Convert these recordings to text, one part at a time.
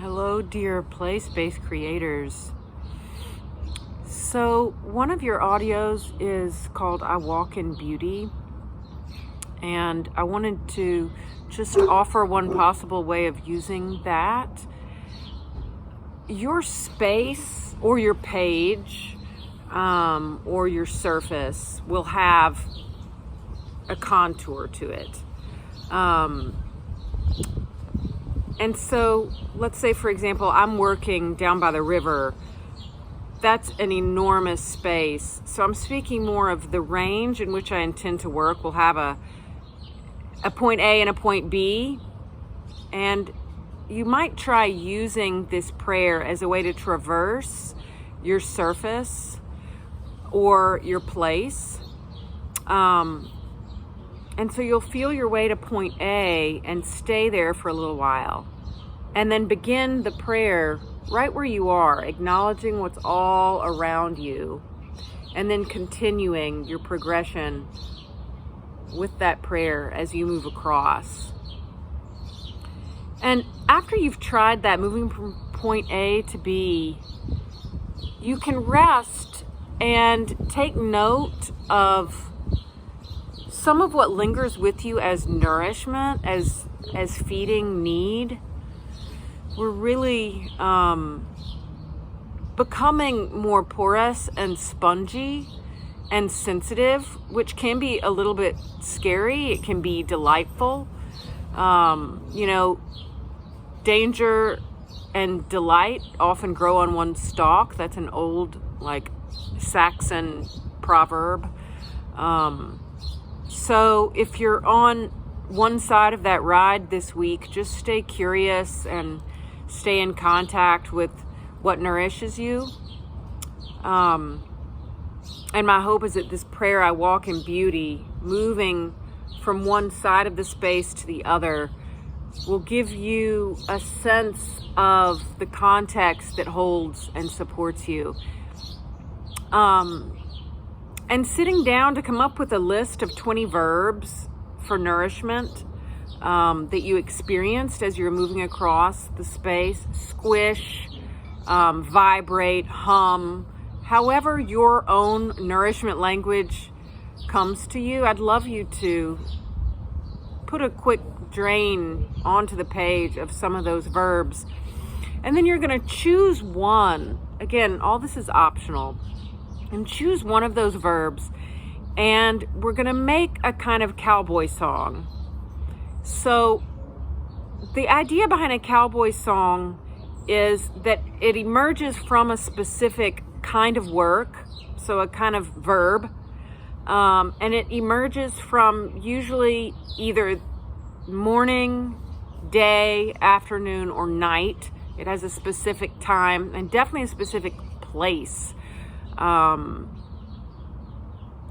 Hello, dear play-space creators. So, one of your audios is called I Walk in Beauty, and I wanted to just offer one possible way of using that. Your space or your page or your surface will have a contour to it. And so, let's say, for example, I'm working down by the river. That's an enormous space. So I'm speaking more of the range in which I intend to work. We'll have a point A and a point B. And you might try using this prayer as a way to traverse your surface or your place. And so you'll feel your way to point A and stay there for a little while. And then begin the prayer right where you are, acknowledging what's all around you. And then continuing your progression with that prayer as you move across. And after you've tried that, moving from point A to B, you can rest and take note of some of what lingers with you as nourishment, as feeding need. We're really becoming more porous and spongy and sensitive, which can be a little bit scary. It can be delightful. Danger and delight often grow on one stalk. That's an old, Saxon proverb. So if you're on one side of that ride this week, just stay curious and stay in contact with what nourishes you. And my hope is that this prayer, I Walk in Beauty, moving from one side of the space to the other, will give you a sense of the context that holds and supports you. And sitting down to come up with a list of 20 verbs for nourishment that you experienced as you're moving across the space. Squish, vibrate, hum, however your own nourishment language comes to you. I'd love you to put a quick drain onto the page of some of those verbs. And then you're going to choose one. Again, all this is optional. And choose one of those verbs, and we're going to make a kind of cowboy song. So the idea behind a cowboy song is that it emerges from a specific kind of work, so a kind of verb, and it emerges from usually either morning, day, afternoon, or night. It has a specific time and definitely a specific place.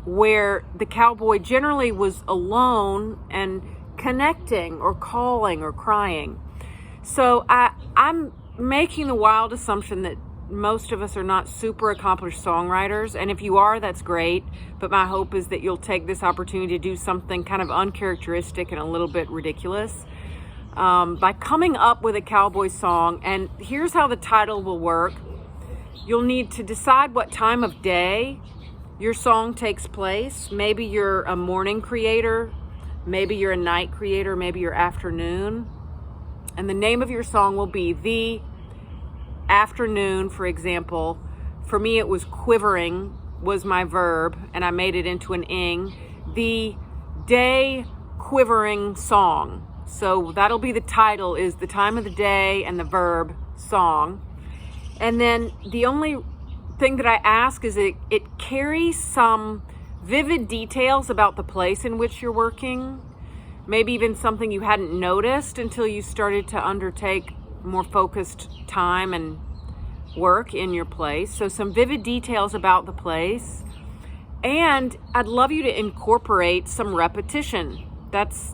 Where the cowboy generally was alone and connecting or calling or crying. So I'm making the wild assumption that most of us are not super accomplished songwriters, and if you are, that's great, but my hope is that you'll take this opportunity to do something kind of uncharacteristic and a little bit ridiculous by coming up with a cowboy song. And here's how the title will work. You'll need to decide what time of day your song takes place. Maybe you're a morning creator, maybe you're a night creator, maybe you're afternoon. And the name of your song will be The Afternoon, for example. For me, it was quivering was my verb, and I made it into an ing. The Day Quivering Song. So that'll be the title, is the time of the day and the verb song. And then the only thing that I ask is it carries some vivid details about the place in which you're working. Maybe even something you hadn't noticed until you started to undertake more focused time and work in your place. So some vivid details about the place. And I'd love you to incorporate some repetition. That's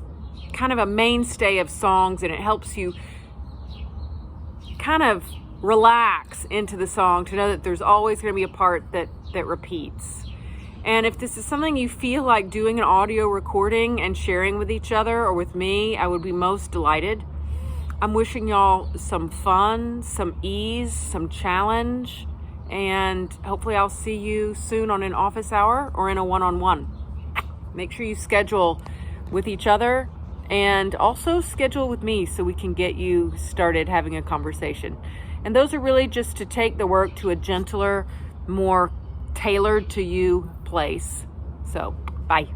kind of a mainstay of songs, and it helps you kind of relax into the song to know that there's always going to be a part that repeats. And if this is something you feel like doing an audio recording and sharing with each other or with me, I would be most delighted. I'm wishing y'all some fun, some ease, some challenge, and hopefully I'll see you soon on an office hour or in a one-on-one. Make sure you schedule with each other and also schedule with me so we can get you started having a conversation. And those are really just to take the work to a gentler, more tailored to you place. So, bye.